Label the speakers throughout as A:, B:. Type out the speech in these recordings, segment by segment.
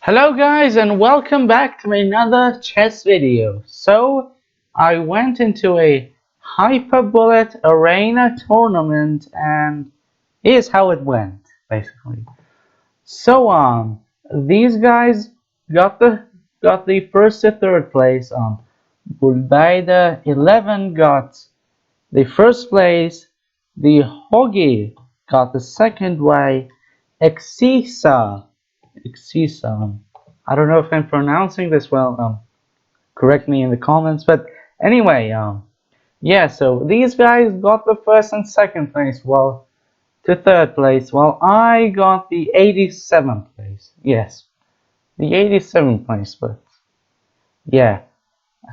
A: Hello guys and welcome back to another chess video. So I went into a Hyperbullet arena tournament and here's how it went basically. So these guys got the first to third place. Bulbaida 11 got the first place, the Hoggy got the second way, Exisa I don't know if I'm pronouncing this well. Correct me in the comments. But anyway, yeah. So these guys got the first and second place, well, to third place, while I got the 87th place. Yes, the 87th place. But yeah,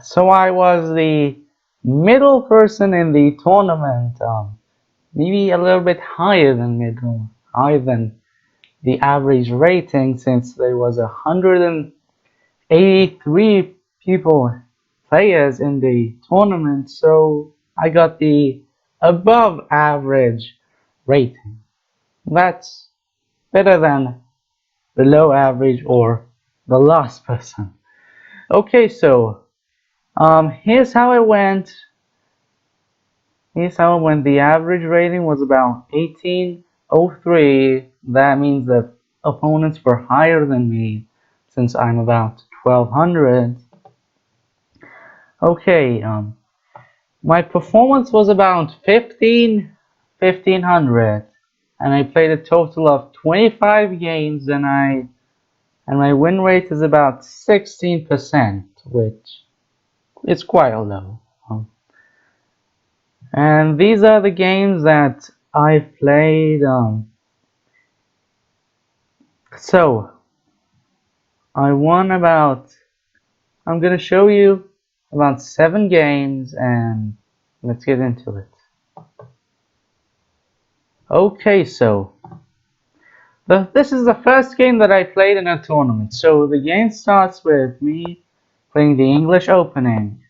A: so I was the middle person in the tournament. Maybe a little bit higher than middle, higher than the average rating, since there was 183 players in the tournament, so I got the above average rating. That's better than below average or the last person. Okay, so here's how it went. The average rating was about 1803. That means that opponents were higher than me, since I'm about 1200. Okay, my performance was about 1500, and I played a total of 25 games, and my win rate is about 16%, which is quite low. And these are the games that I played. So I won about. I'm gonna show you about 7 games, and let's get into it. Okay, so this is the first game that I played in a tournament. So the game starts with me playing the English opening,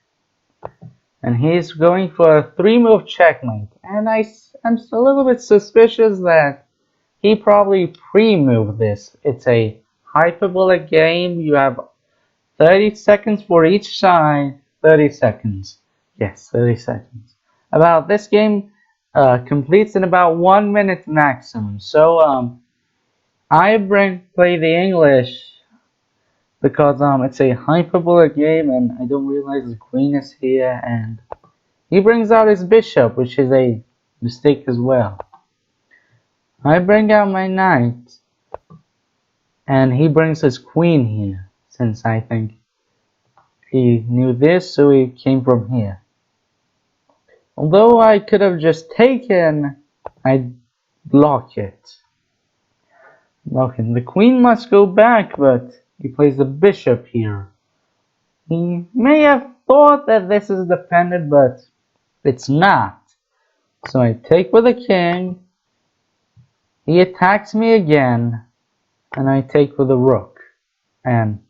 A: and he's going for a 3-move checkmate, and I'm a little bit suspicious that he probably pre-moved this. It's a hyperbolic game. You have 30 seconds for each side. 30 seconds. Yes, 30 seconds. About this game completes in about 1 minute maximum. So I play the English because it's a hyperbolic game, and I don't realize the queen is here, and he brings out his bishop, which is a mistake as well. I bring out my knight, and he brings his queen here, since I think he knew this, so he came from here. Although I could have just taken, I block it. The queen must go back, but he plays the bishop here. He may have thought that this is defended, but it's not. So I take with the king. He attacks me again, and I take with the rook. And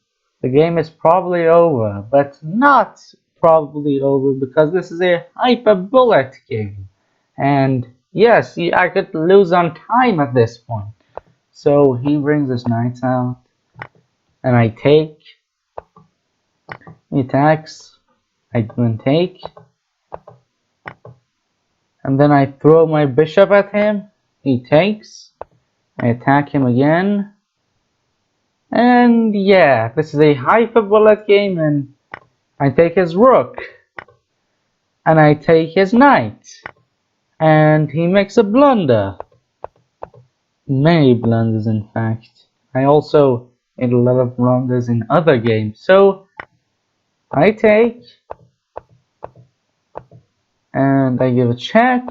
A: the game is probably over, but not probably over, because this is a hyperbullet game. And yes, I could lose on time at this point. So he brings his knights out, and I take. He attacks. I then take, and then I throw my bishop at him. He takes. I attack him again. And yeah, this is a hyperbullet game, and I take his rook, and I take his knight, and he makes a blunder. Many blunders, in fact. I also made a lot of blunders in other games. So I take, and I give a check,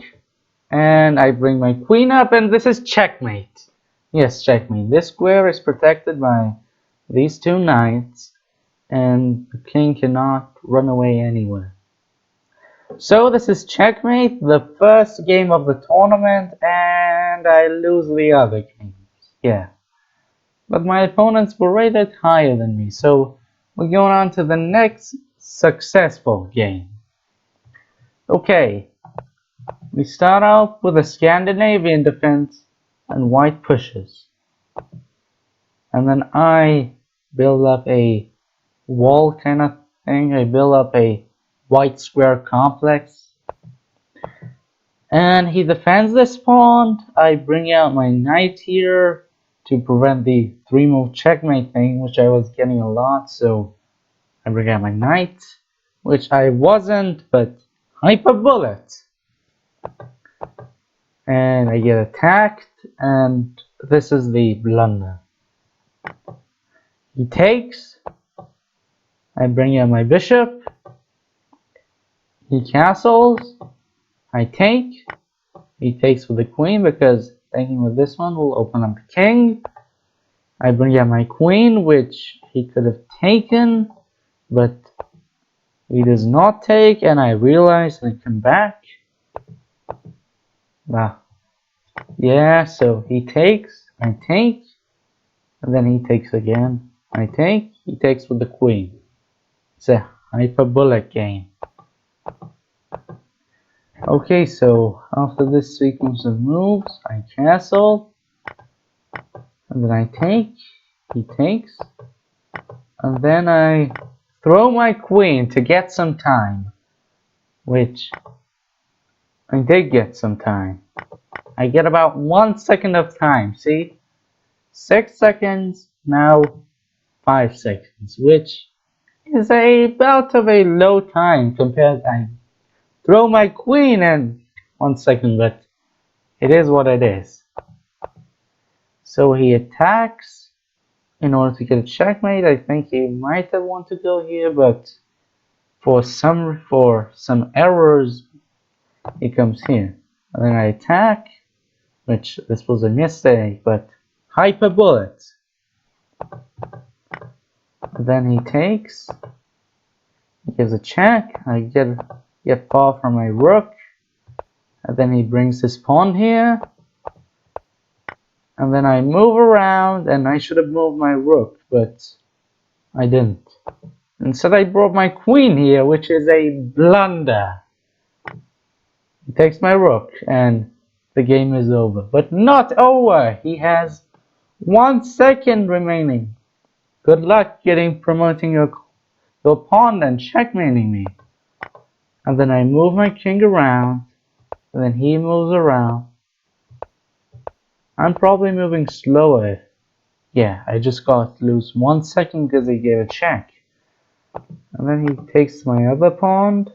A: and I bring my queen up, and this is checkmate. Yes, checkmate. This square is protected by these 2 knights, and the king cannot run away anywhere. So this is checkmate, the first game of the tournament, and I lose the other games. Yeah. But my opponents were rated higher than me, so we're going on to the next successful game. Okay. We start out with a Scandinavian defense, and white pushes. And then I build up a wall kind of thing. I build up a white square complex. And he defends this pawn. I bring out my knight here to prevent the 3-move checkmate thing, which I was getting a lot. So I bring out my knight, which I wasn't, but Hyperbullet. And I get attacked, and this is the blunder. He takes. I bring out my bishop. He castles. I take. He takes with the queen because taking with this one will open up the king. I bring out my queen, which he could have taken, but he does not take, and I realize and I come back. Yeah, so he takes, I take, and then he takes again. I take, he takes with the queen. It's a Hyperbullet game. Okay, so after this sequence of moves, I castle, and then I take, he takes, and then I throw my queen to get some time, which I did get some time. I get about 1 second of time, see? 6 seconds, now 5 seconds, which is about of a low time compared. I throw my queen in 1 second, but it is what it is. So he attacks in order to get a checkmate. I think he might have wanted to go here, but for some errors, he comes here. And then I attack, which this was a mistake, but Hyperbullet. Then he takes, he gives a check, I get far from my rook, and then he brings his pawn here, and then I move around, and I should have moved my rook, but I didn't. Instead I brought my queen here, which is a blunder. He takes my rook, and the game is over. But not over! He has 1 second remaining. Good luck promoting your pawn and checkmating me. And then I move my king around, and then he moves around. I'm probably moving slower. Yeah, I just got to lose 1 second because he gave a check. And then he takes my other pawn.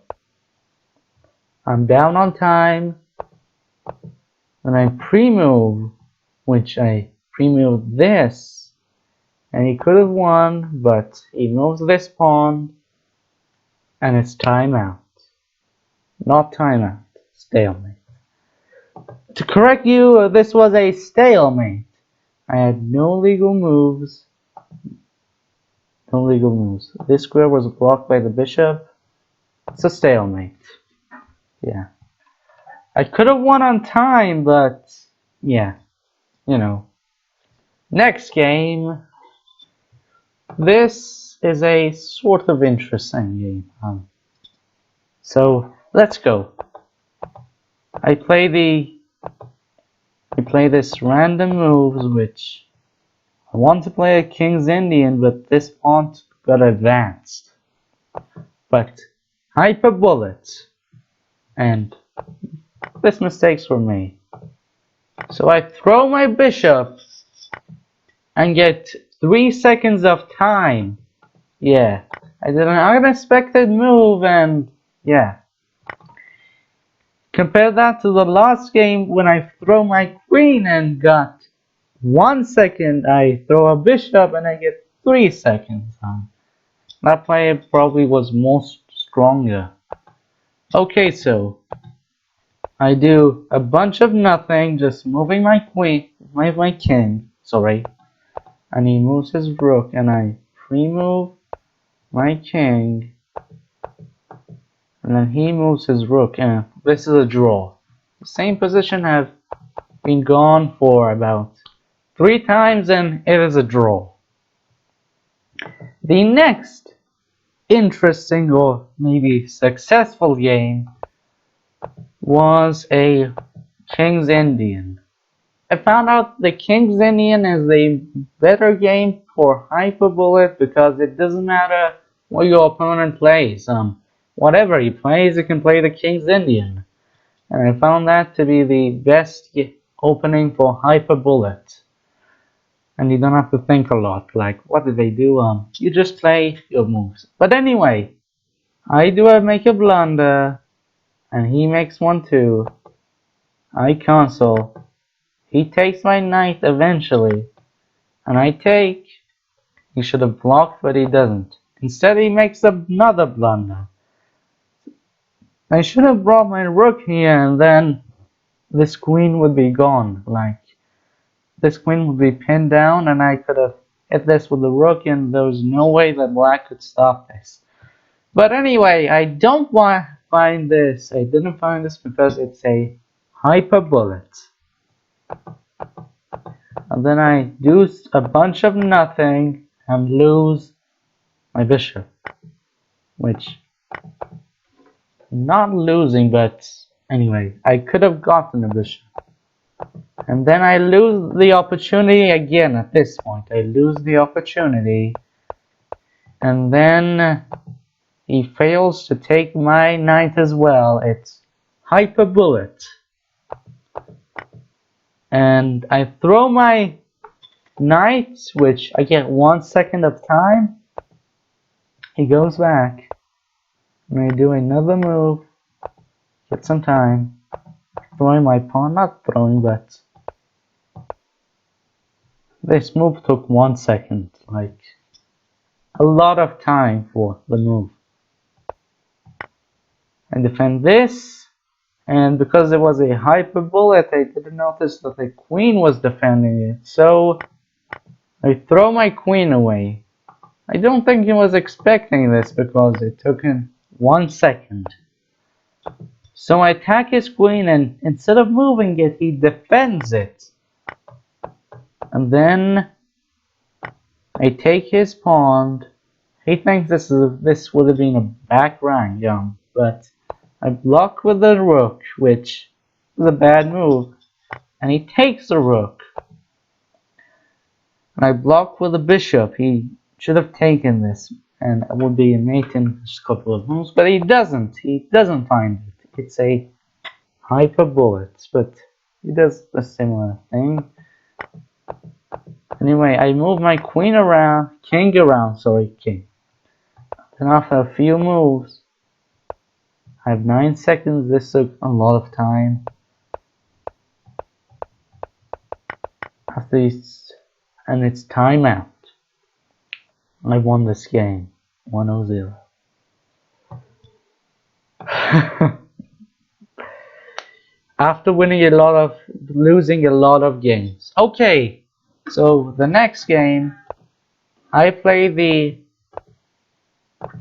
A: I'm down on time. And I pre-move, which I pre-moved this. And he could have won, but he moves this pawn. And it's timeout. Not timeout. Stalemate. To correct you, this was a stalemate. I had no legal moves. No legal moves. This square was blocked by the bishop. It's a stalemate. Yeah. I could have won on time, but yeah. You know. Next game. This is a sort of interesting game. So let's go. I play this random moves, which I want to play a King's Indian, but this pawn got advanced. But Hyperbullet, and this mistakes were made. So I throw my bishop and get 3 seconds of time. Yeah, I did an unexpected move, and yeah. Compare that to the last game when I throw my queen and got 1 second. I throw a bishop and I get 3 seconds. That player probably was most stronger. Okay, so I do a bunch of nothing, just moving my queen, my king, sorry, and he moves his rook, and I pre-move my king, and then he moves his rook, and this is a draw. The same position have been gone for about 3 times, and it is a draw. The next interesting or maybe successful game was a King's Indian. I found out the King's Indian is a better game for Hyperbullet because it doesn't matter what your opponent plays. Whatever he plays, he can play the King's Indian. And I found that to be the best opening for Hyperbullet. And you don't have to think a lot, like, what did they do? You just play your moves. But anyway, I make a blunder, and he makes one too. I cancel. He takes my knight eventually, and I take. He should have blocked, but he doesn't. Instead, he makes another blunder. I should have brought my rook here, and then this queen would be gone. Like, this queen would be pinned down, and I could have hit this with the rook, and there was no way that black could stop this. But anyway, I don't find this. I didn't find this because it's a Hyperbullet. And then I do a bunch of nothing and lose my bishop. Which, not losing, but anyway, I could have gotten a bishop. And then I lose the opportunity again at this point. I lose the opportunity. And then he fails to take my knight as well. It's Hyperbullet. And I throw my knight, which I get 1 second of time. He goes back. And I do another move. Get some time. Throwing my pawn, not throwing, but this move took 1 second. Like, a lot of time for the move. I defend this. And because it was a Hyperbullet, I didn't notice that the queen was defending it. So I throw my queen away. I don't think he was expecting this because it took him 1 second. So I attack his queen, and instead of moving it, he defends it. And then I take his pawn. He thinks this would have been a back rank, but I block with the rook, which is a bad move, and he takes the rook. And I block with the bishop. He should have taken this, and it would be a mate in a couple of moves, but he doesn't. He doesn't find it. It's a Hyperbullet, but he does a similar thing. Anyway, I move my king around. Then after a few moves, I have 9 seconds. This took a lot of time. And it's timeout. I won this game, 1-0. After losing a lot of games. Okay, so the next game, I play the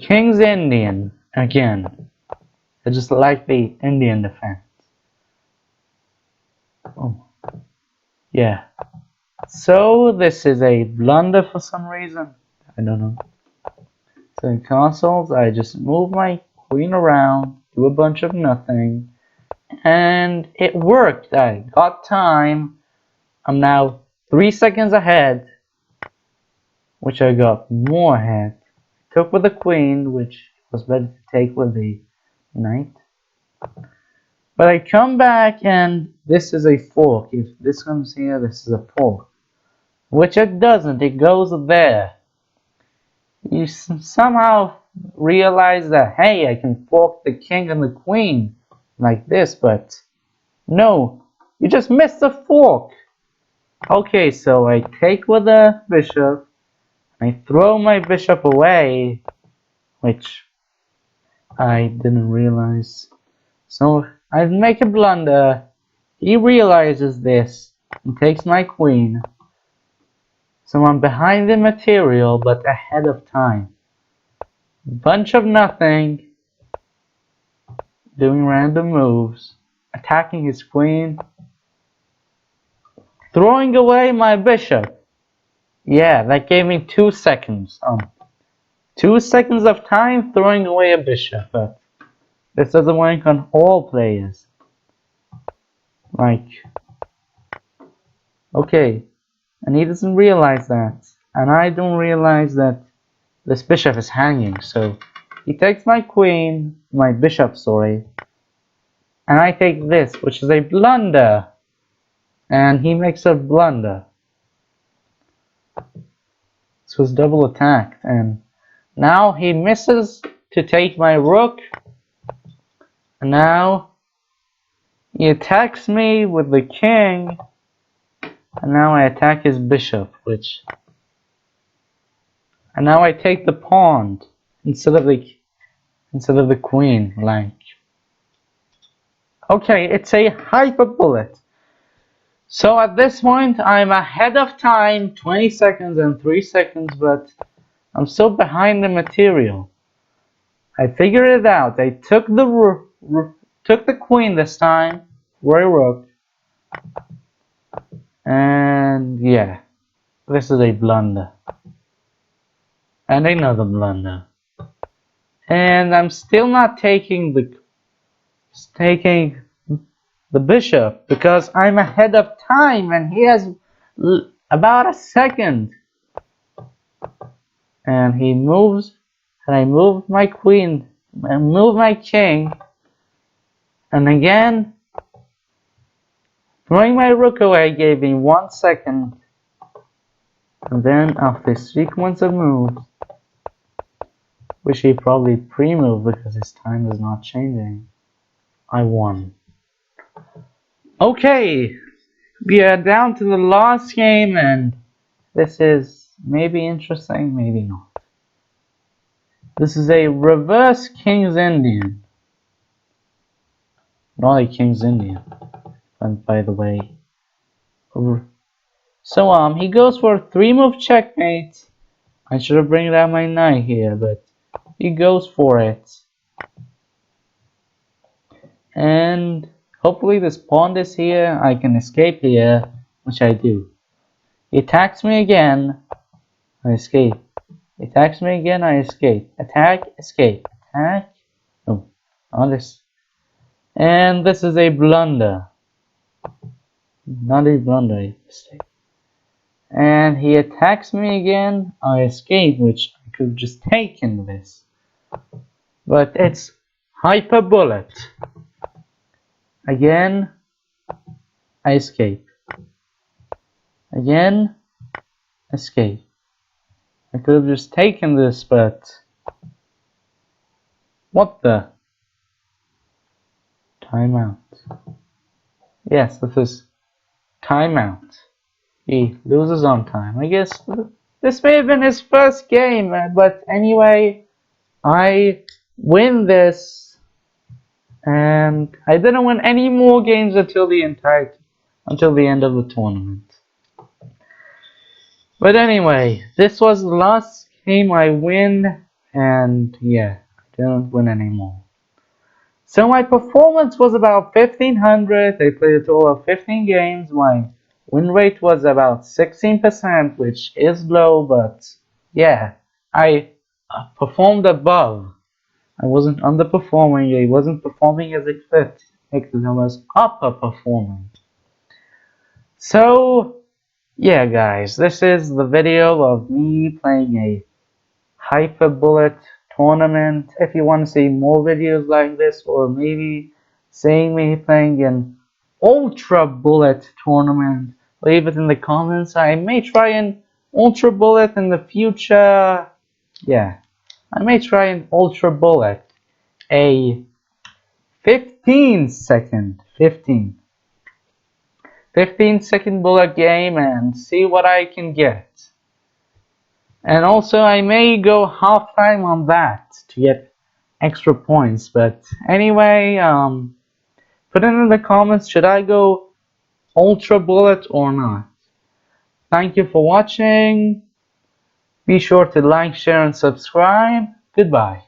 A: King's Indian again. I just like the Indian defense. Oh, yeah. So this is a blunder for some reason. I don't know. So in consoles, I just move my queen around, do a bunch of nothing, and it worked. I got time. I'm now 3 seconds ahead, which I got more ahead. Took with the queen, which was better to take with the knight. But I come back, and this is a fork. If this comes here, this is a fork. Which it doesn't. It goes there. You somehow realize that, hey, I can fork the king and the queen like this, but no, you just missed the fork. Okay, so I take with the bishop. I throw my bishop away, which I didn't realize. So I make a blunder. He realizes this and takes my queen. So I'm behind the material, but ahead of time. Bunch of nothing. Doing random moves. Attacking his queen. Throwing away my bishop. Yeah, that gave me 2 seconds. 2 seconds of time throwing away a bishop. But this doesn't work on all players. Like, Okay, and he doesn't realize that, and I don't realize that this bishop is hanging, so he takes my queen, my bishop, sorry, and I take this, which is a blunder, and he makes a blunder. This was double attacked, and now he misses to take my rook, and now he attacks me with the king, and now I attack his bishop, and now I take the pawn instead of the queen, like. Okay, it's a Hyperbullet. So at this point, I'm ahead of time, 20 seconds and 3 seconds, but I'm still behind the material. I figured it out. I took the queen this time, for a rook, and yeah, this is a blunder, and another blunder, and I'm still not taking the bishop because I'm ahead of time, and he has about a second, and he moves, and I move my queen, and move my king, and again throwing my rook away gave me 1 second, and then after a sequence of moves, which he probably pre-moved because his time is not changing, I won. Okay, we are down to the last game, and this is maybe interesting, maybe not. This is a reverse King's Indian. Not a King's Indian, by the way. So he goes for a 3-move checkmate. I should have bring down my knight here, but he goes for it. And hopefully this pawn is here. I can escape here, which I do. He attacks me again. I escape. He attacks me again. I escape. Attack, escape. Attack. No, not this. And this is a blunder. Not a blunder, a mistake. And he attacks me again. I escape, which I could have just taken this. But it's Hyperbullet. Again, I escape. Again, escape. I could have just taken this, but what the? Timeout. Yes, this is timeout. He loses on time. I guess this may have been his first game, but anyway, I win this, and I didn't win any more games until the end of the tournament. But anyway, this was the last game I win, and yeah, I didn't win anymore. So my performance was about 1500. I played a total of 15 games. My win rate was about 16%, which is low, but yeah, I performed above. I wasn't underperforming. I wasn't performing as expected. I was upper performing. So yeah, guys, this is the video of me playing a Hyperbullet tournament. If you want to see more videos like this, or maybe seeing me playing an Ultra Bullet tournament, leave it in the comments. I may try an Ultra Bullet in the future. Yeah, I may try an Ultra Bullet, a 15-second bullet game, and see what I can get. And also I may go half time on that to get extra points. But anyway, put it in the comments, should I go Ultra Bullet or not? Thank you for watching. Be sure to like, share, and subscribe. Goodbye.